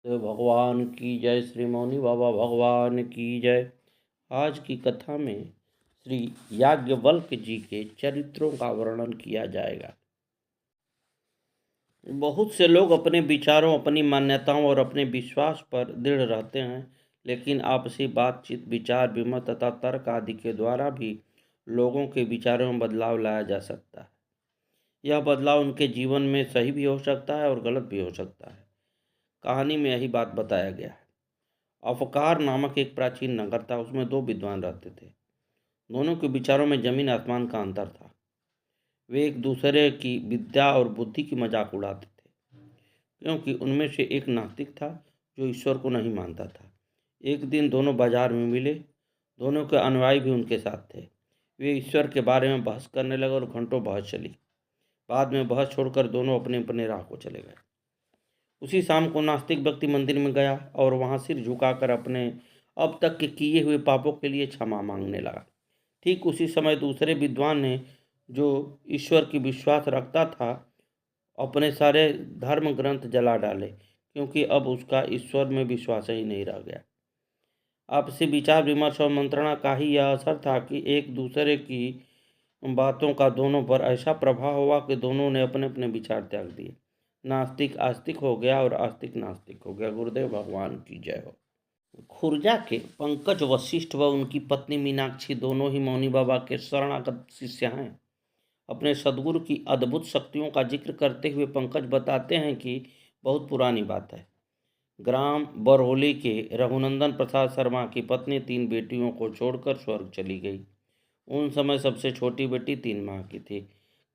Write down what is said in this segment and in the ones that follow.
तो भगवान की जय, श्री मौनी बाबा भगवान की जय। आज की कथा में श्री याज्ञवल्क्य जी के चरित्रों का वर्णन किया जाएगा। बहुत से लोग अपने विचारों, अपनी मान्यताओं और अपने विश्वास पर दृढ़ रहते हैं, लेकिन आपसी बातचीत, विचार विमर्श तथा तर्क आदि के द्वारा भी लोगों के विचारों में बदलाव लाया जा सकता है। यह बदलाव उनके जीवन में सही भी हो सकता है और गलत भी हो सकता है। कहानी में यही बात बताया गया है। अफकार नामक एक प्राचीन नगर था। उसमें दो विद्वान रहते थे। दोनों के विचारों में जमीन आसमान का अंतर था। वे एक दूसरे की विद्या और बुद्धि की मजाक उड़ाते थे, क्योंकि उनमें से एक नास्तिक था जो ईश्वर को नहीं मानता था। एक दिन दोनों बाजार में मिले। दोनों के अनुयायी भी उनके साथ थे। वे ईश्वर के बारे में बहस करने लगे और घंटों बहस चली। बाद में बहस छोड़कर दोनों अपने अपने राह को चले गए। उसी शाम को नास्तिक व्यक्ति मंदिर में गया और वहां सिर झुकाकर अपने अब तक के किए हुए पापों के लिए क्षमा मांगने लगा। ठीक उसी समय दूसरे विद्वान ने, जो ईश्वर की विश्वास रखता था, अपने सारे धर्म ग्रंथ जला डाले, क्योंकि अब उसका ईश्वर में विश्वास ही नहीं रह गया। आपसी विचार विमर्श और मंत्रणा का ही यह असर था कि एक दूसरे की बातों का दोनों पर ऐसा प्रभाव हुआ कि दोनों ने अपने अपने विचार त्याग दिए। नास्तिक आस्तिक हो गया और आस्तिक नास्तिक हो गया। गुरुदेव भगवान की जय हो। खुर्जा के पंकज वशिष्ठ व उनकी पत्नी मीनाक्षी दोनों ही मौनी बाबा के शरणागत शिष्य हैं। अपने सद्गुरु की अद्भुत शक्तियों का जिक्र करते हुए पंकज बताते हैं कि बहुत पुरानी बात है। ग्राम बरौली के रघुनंदन प्रसाद शर्मा की पत्नी 3 बेटियों को छोड़कर स्वर्ग चली गई। उन समय सबसे छोटी बेटी 3 माह की थी।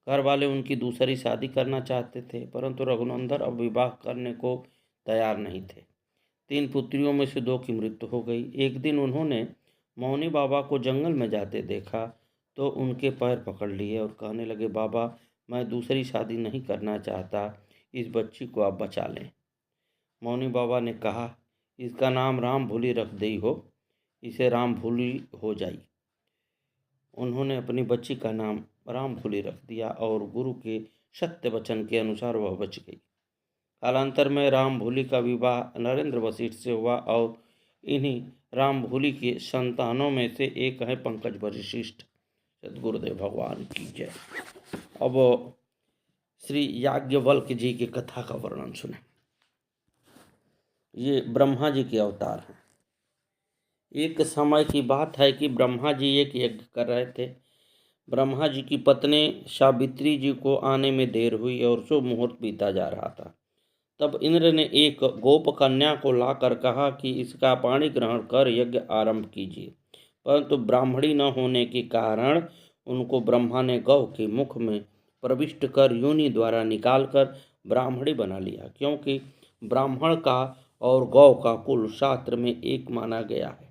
घर वाले उनकी दूसरी शादी करना चाहते थे, परंतु रघुनंदन अब विवाह करने को तैयार नहीं थे। 3 पुत्रियों में से 2 की मृत्यु हो गई। एक दिन उन्होंने मौनी बाबा को जंगल में जाते देखा तो उनके पैर पकड़ लिए और कहने लगे, बाबा, मैं दूसरी शादी नहीं करना चाहता, इस बच्ची को आप बचा लें। मौनी बाबा ने कहा, इसका नाम राम भूली रख दई हो, इसे राम भूली हो जाई। उन्होंने अपनी बच्ची का नाम राम भूली रख दिया और गुरु के सत्य वचन के अनुसार वह बच गई। कालांतर में राम भूली का विवाह नरेंद्र वशिष्ठ से हुआ और इन्हीं राम भूली के संतानों में से एक है पंकज वशिष्ठ। सद्गुरुदेव भगवान की जय। अब श्री याज्ञवल्क्य जी की कथा का वर्णन सुने। ये ब्रह्मा जी के अवतार हैं। एक समय की बात है कि ब्रह्मा जी एक यज्ञ कर रहे थे। ब्रह्मा जी की पत्नी सावित्री जी को आने में देर हुई और शुभ मुहूर्त बीता जा रहा था। तब इंद्र ने एक गोप कन्या को लाकर कहा कि इसका पाणी ग्रहण कर यज्ञ आरंभ कीजिए, परंतु ब्राह्मणी न होने के कारण उनको ब्रह्मा ने गौ के मुख में प्रविष्ट कर योनि द्वारा निकालकर ब्राह्मणी बना लिया, क्योंकि ब्राह्मण का और गौ का कुल शास्त्र में एक माना गया है।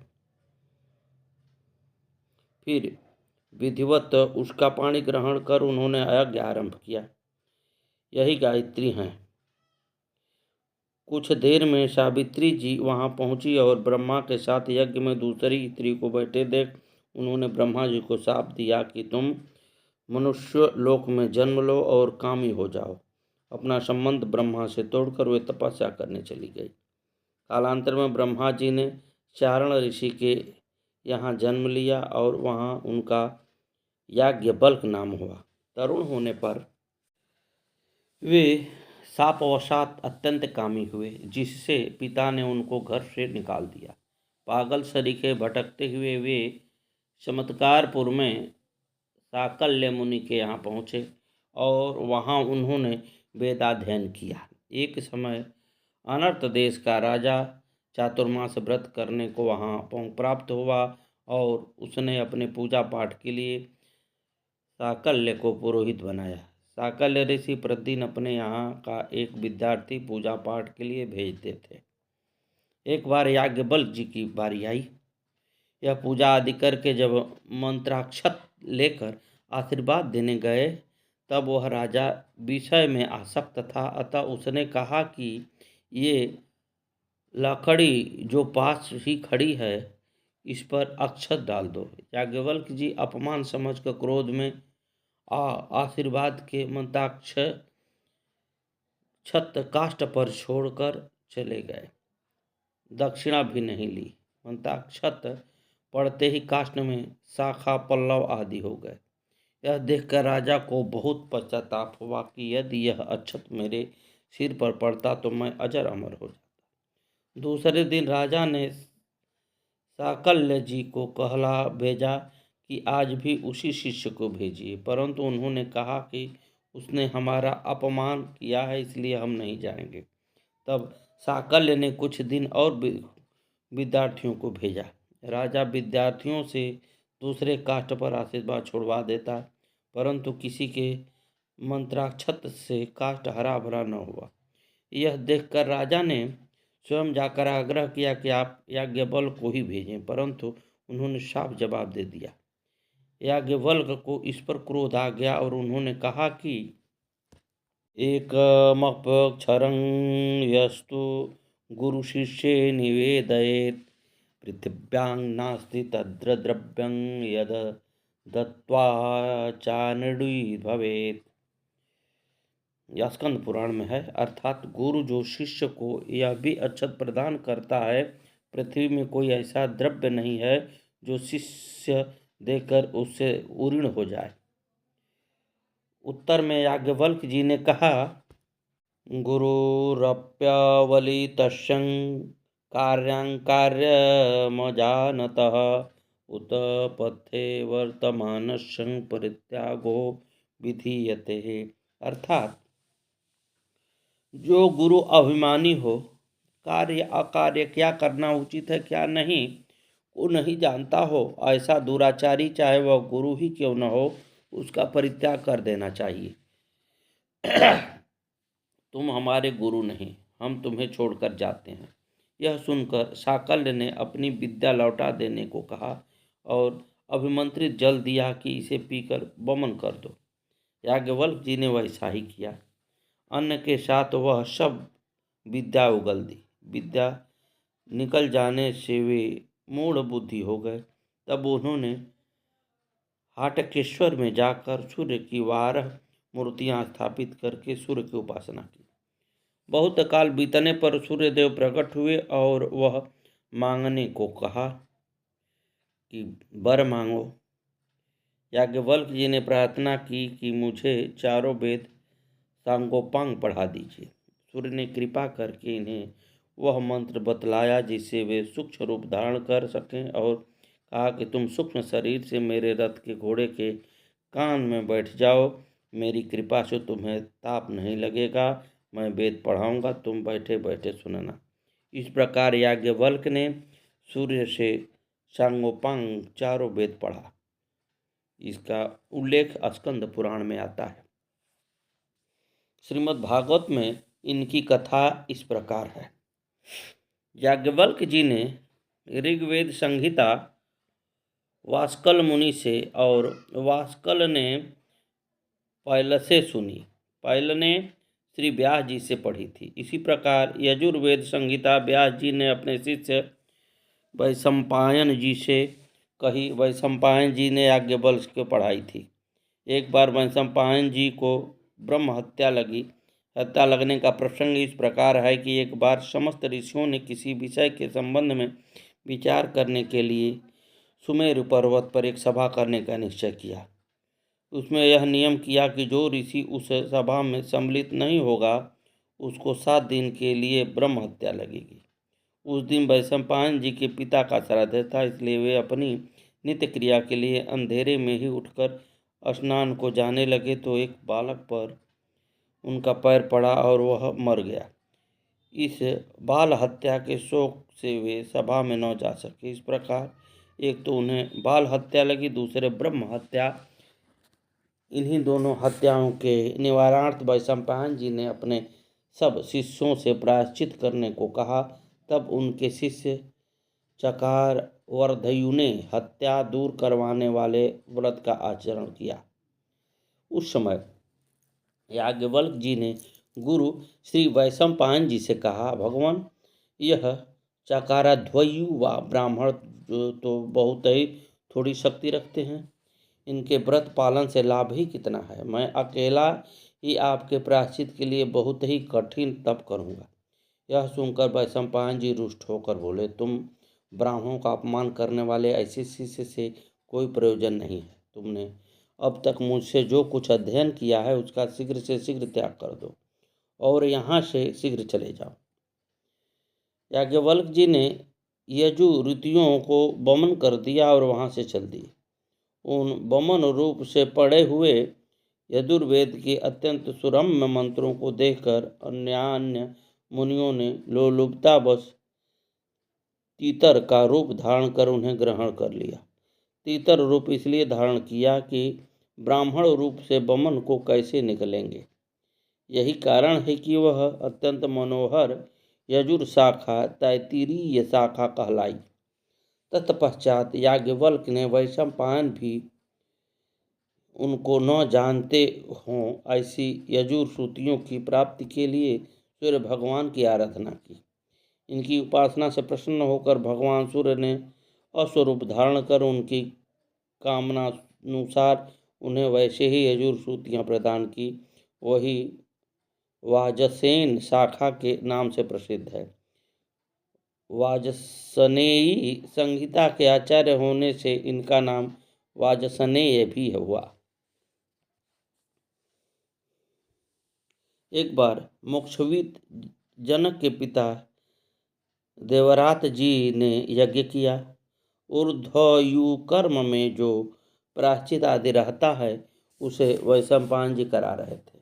फिर विधिवत उसका पाणी ग्रहण कर उन्होंने यज्ञ आरंभ किया। यही गायत्री हैं। कुछ देर में सावित्री जी वहां पहुंची और ब्रह्मा के साथ यज्ञ में दूसरी स्त्री को बैठे देख उन्होंने ब्रह्मा जी को शाप दिया कि तुम मनुष्य लोक में जन्म लो और कामी हो जाओ। अपना संबंध ब्रह्मा से तोड़कर वे तपस्या करने चली गई। कालांतर में ब्रह्मा जी ने चारण ऋषि के यहाँ जन्म लिया और वहाँ उनका याज्ञवल्क्य नाम हुआ। तरुण होने पर वे शापवशात अत्यंत कामी हुए, जिससे पिता ने उनको घर से निकाल दिया। पागल सरीखे भटकते हुए वे चमत्कारपुर में साकल्य मुनि के यहाँ पहुँचे और वहाँ उन्होंने वेदाध्ययन किया। एक समय अनर्त देश का राजा चातुर्मास व्रत करने को वहाँ प्राप्त हुआ और उसने अपने पूजा पाठ के लिए साकल्य को पुरोहित बनाया। साकल्य ऋषि प्रतिदिन अपने यहाँ का एक विद्यार्थी पूजा पाठ के लिए भेजते थे। एक बार याज्ञवल्क्य जी की बारी आई। यह पूजा आदि करके जब मंत्राक्षत लेकर आशीर्वाद देने गए तब वह राजा विषय में आसक्त था, अतः उसने कहा कि ये लकड़ी जो पास ही खड़ी है इस पर अक्षत डाल दो। याज्ञवल्क्य जी अपमान समझकर क्रोध में आशीर्वाद के मंत्राक्षत छत काष्ठ पर छोड़कर चले गए। दक्षिणा भी नहीं ली। मंत्राक्षत पड़ते ही काष्ठ में शाखा पल्लव आदि हो गए। यह देखकर राजा को बहुत पश्चाताप हुआ कि यदि यह अक्षत मेरे सिर पर पड़ता तो मैं अजर अमर हो जाता। दूसरे दिन राजा ने साकल्य जी को कहला भेजा कि आज भी उसी शिष्य को भेजिए, परंतु उन्होंने कहा कि उसने हमारा अपमान किया है, इसलिए हम नहीं जाएंगे। तब साकल्य ने कुछ दिन और विद्यार्थियों को भेजा। राजा विद्यार्थियों से दूसरे काष्ठ पर आशीर्वाद छोड़वा देता, परंतु किसी के मंत्राक्षत से काष्ठ हरा भरा न हुआ। यह देखकर राजा ने स्वयं जाकर आग्रह किया कि आप याज्ञवल्क्य को ही भेजें, परंतु उन्होंने साफ जवाब दे दिया। याज्ञवल्क्य को इस पर क्रोध आ गया और उन्होंने कहा कि एकमक्षरं यस्तु गुरु शिष्ये निवेदयेत् पृथिव्यां नास्ति तत्र द्रव्यं यद दत्त्वा चानृणी भवेत्। यह स्कंद पुराण में है। अर्थात गुरु जो शिष्य को यह भी अक्षत प्रदान करता है, पृथ्वी में कोई ऐसा द्रव्य नहीं है जो शिष्य देकर उससे उऋण हो जाए। उत्तर में याज्ञवल्क्य जी ने कहा, गुरुरप्यवलितस्यं कार्यां कार्यमजानतः उत पथे वर्तमानस्यं परित्यागो विधीयते। अर्थात जो गुरु अभिमानी हो, कार्य अकार्य क्या करना उचित है क्या नहीं को नहीं जानता हो, ऐसा दुराचारी चाहे वह गुरु ही क्यों न हो, उसका परित्याग कर देना चाहिए। तुम हमारे गुरु नहीं, हम तुम्हें छोड़कर जाते हैं। यह सुनकर साकल्य ने अपनी विद्या लौटा देने को कहा और अभिमंत्रित जल दिया कि इसे पीकर वमन कर दो। याज्ञवल्क्य जी ने वैसा ही किया। अन्न के साथ वह सब विद्या उगल दी। विद्या निकल जाने से वे मूढ़ बुद्धि हो गए। तब उन्होंने हाटकेश्वर में जाकर सूर्य की 12 मूर्तियां स्थापित करके सूर्य की उपासना की। बहुत काल बीतने पर सूर्यदेव प्रकट हुए और वह मांगने को कहा कि वर मांगो। याज्ञवल्क्य जी ने प्रार्थना की कि मुझे चारों वेद सांगोपांग पढ़ा दीजिए। सूर्य ने कृपा करके इन्हें वह मंत्र बतलाया जिससे वे सूक्ष्म रूप धारण कर सकें और कहा कि तुम सूक्ष्म शरीर से मेरे रथ के घोड़े के कान में बैठ जाओ। मेरी कृपा से तुम्हें ताप नहीं लगेगा। मैं वेद पढ़ाऊंगा, तुम बैठे बैठे सुनना। इस प्रकार याज्ञवल्क्य ने सूर्य से सांगोपांग चारों वेद पढ़ा। इसका उल्लेख स्कंद पुराण में आता है। श्रीमद् भागवत में इनकी कथा इस प्रकार है। याज्ञवल्क्य जी ने ऋग्वेद संहिता वास्कल मुनि से और वास्कल ने पैल से सुनी। पैल ने श्री व्यास जी से पढ़ी थी। इसी प्रकार यजुर्वेद संहिता व्यास जी ने अपने शिष्य वैशंपायन जी से कही। वैशंपायन जी ने याज्ञवल्क्य को पढ़ाई थी। एक बार वैशंपायन जी को ब्रह्म हत्या लगी। हत्या लगने का प्रसंग इस प्रकार है कि एक बार समस्त ऋषियों ने किसी विषय के संबंध में विचार करने के लिए सुमेरु पर्वत पर एक सभा करने का निश्चय किया। उसमें यह नियम किया कि जो ऋषि उस सभा में सम्मिलित नहीं होगा उसको 7 दिन के लिए ब्रह्म हत्या लगेगी। उस दिन वैशंपायन जी के पिता का श्राद्ध था, इसलिए वे अपनी नित्य क्रिया के लिए अंधेरे में ही उठकर स्नान को जाने लगे तो एक बालक पर उनका पैर पड़ा और वह मर गया। इस बाल हत्या के शोक से वे सभा में न जा सके। इस प्रकार एक तो उन्हें बाल हत्या लगी, दूसरे ब्रह्म हत्या। इन्हीं दोनों हत्याओं के निवारणार्थ वैशंपायन जी ने अपने सब शिष्यों से प्रायश्चित करने को कहा। तब उनके शिष्य चकारवर्धयु ने हत्या दूर करवाने वाले व्रत का आचरण किया। उस समय याज्ञवल्क्य जी ने गुरु श्री वैशंपायन जी से कहा, भगवान, यह चकारध्वयु व ब्राह्मण तो बहुत ही थोड़ी शक्ति रखते हैं, इनके व्रत पालन से लाभ ही कितना है। मैं अकेला ही आपके प्रायश्चित के लिए बहुत ही कठिन तप करूँगा। यह सुनकर वैशंपायन जी रुष्ट होकर बोले, तुम ब्राह्मणों का अपमान करने वाले ऐसे शिष्य से कोई प्रयोजन नहीं है। तुमने अब तक मुझसे जो कुछ अध्ययन किया है उसका शीघ्र से शीघ्र त्याग कर दो और यहाँ से शीघ्र चले जाओ। याज्ञवल्क्य जी ने यजुऋतियों को वमन कर दिया और वहाँ से चल दिए। उन वमन रूप से पढ़े हुए यजुर्वेद के अत्यंत सुरम्य मंत्रों को देखकर अन्य मुनियों ने लोलुपतावश तीतर का रूप धारण कर उन्हें ग्रहण कर लिया। तीतर रूप इसलिए धारण किया कि ब्राह्मण रूप से वमन को कैसे निकलेंगे। यही कारण है कि वह अत्यंत मनोहर यजुर शाखा तैत्तिरीय शाखा कहलाई। तत्पश्चात याज्ञवल्क्य ने वैशंपायन भी उनको न जानते हों ऐसी यजुर श्रुतियों की प्राप्ति के लिए सूर्य भगवान की आराधना की। इनकी उपासना से प्रसन्न होकर भगवान सूर्य ने अश्वरूप धारण कर उनकी कामनानुसार उन्हें वैसे ही यजुर श्रुतियाँ प्रदान की। वही वाजसेन शाखा के नाम से प्रसिद्ध है। वाजसनेयी संहिता के आचार्य होने से इनका नाम वाजसनेय भी हुआ। एक बार मोक्षविद जनक के पिता देवरात जी ने यज्ञ किया। ऊर्ध्वयु कर्म में जो प्रायश्चित आदि रहता है उसे वैशंपायन जी करा रहे थे।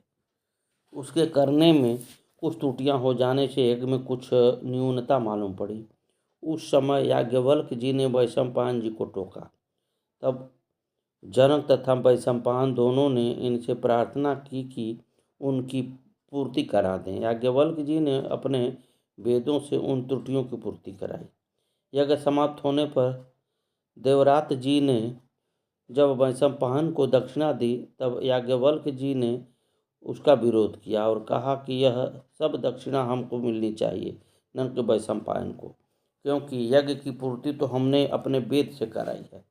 उसके करने में कुछ त्रुटियां हो जाने से यज्ञ में कुछ न्यूनता मालूम पड़ी। उस समय याज्ञवल्क्य जी ने वैशंपायन जी को टोका। तब जनक तथा वैशंपायन दोनों ने इनसे प्रार्थना की कि उनकी पूर्ति करा दें। याज्ञवल्क्य जी ने अपने वेदों से उन त्रुटियों की पूर्ति कराई। यज्ञ समाप्त होने पर देवरात जी ने जब वैशंपायन को दक्षिणा दी तब याज्ञवल्क्य जी ने उसका विरोध किया और कहा कि यह सब दक्षिणा हमको मिलनी चाहिए, न कि वैशंपायन को, क्योंकि यज्ञ की पूर्ति तो हमने अपने वेद से कराई है।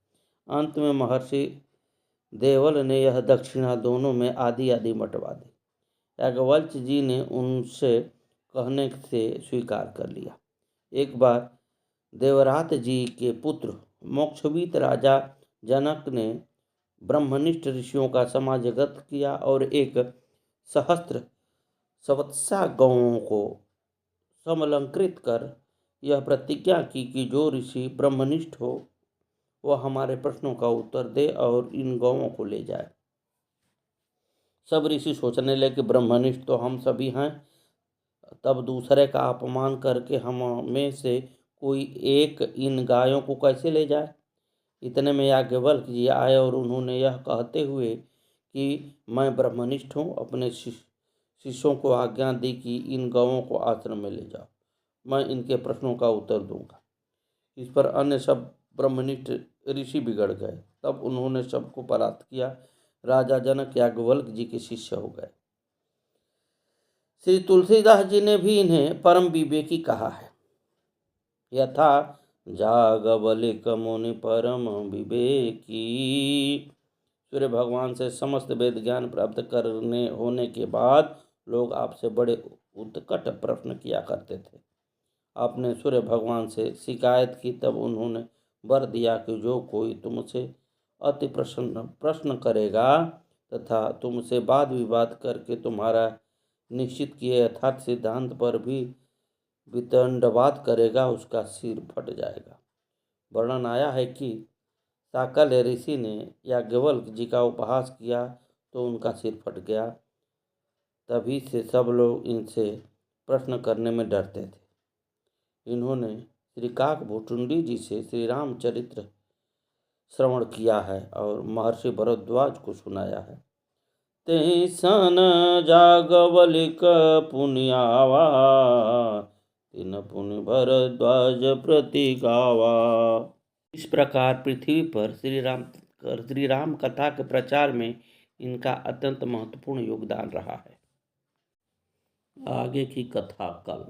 अंत में महर्षि देवल ने यह दक्षिणा दोनों में आधी आधी बंटवा दी। याज्ञवल्क्य जी ने उनसे कहने से स्वीकार कर लिया। एक बार देवरात जी के पुत्र मोक्षविद राजा जनक ने ब्रह्मनिष्ठ ऋषियों का समाजगत किया और एक सहस्त्र सवत्सा गौओं को समलंकृत कर यह प्रतिज्ञा की कि जो ऋषि ब्रह्मनिष्ठ हो वह हमारे प्रश्नों का उत्तर दे और इन गौओं को ले जाए। सब ऋषि सोचने लगे कि ब्रह्मनिष्ठ तो हम सभी हैं, तब दूसरे का अपमान करके हम में से कोई एक इन गायों को कैसे ले जाए। इतने में याज्ञवल्क्य जी आए और उन्होंने यह कहते हुए कि मैं ब्रह्मनिष्ठ हूँ, अपने शिष्यों को आज्ञा दी कि इन गौओं को आश्रम में ले जाओ, मैं इनके प्रश्नों का उत्तर दूंगा। इस पर अन्य सब ब्रह्मनिष्ठ ऋषि बिगड़ गए। तब उन्होंने सबको परास्त किया। राजा जनक याज्ञवल्क्य जी के शिष्य हो गए। श्री तुलसीदास जी ने भी इन्हें परम विवेकी कहा है। यथा जागवलिक मुनि परम विवेकी। सूर्य भगवान से समस्त वेद ज्ञान प्राप्त करने होने के बाद लोग आपसे बड़े उत्कट प्रश्न किया करते थे। आपने सूर्य भगवान से शिकायत की, तब उन्होंने वर दिया कि जो कोई तुमसे अति प्रश्न करेगा तथा तुमसे वाद विवाद करके तुम्हारा निश्चित किए यथार्थ सिद्धांत पर भी वितंडवाद करेगा, उसका सिर फट जाएगा। वर्णन आया है कि साकल्य ऋषि ने याज्ञवल्क्य जी का उपहास किया तो उनका सिर फट गया। तभी से सब लोग इनसे प्रश्न करने में डरते थे। इन्होंने श्री काकभूषुंडी जी से श्री रामचरित्र श्रवण किया है और महर्षि भरद्वाज को सुनाया है। ते सन जागवलिक पुनियावा, तिन पुनि भरद्वाज प्रति गावा। इस प्रकार पृथ्वी पर श्री राम कथा के प्रचार में इनका अत्यंत महत्वपूर्ण योगदान रहा है। आगे की कथा कल।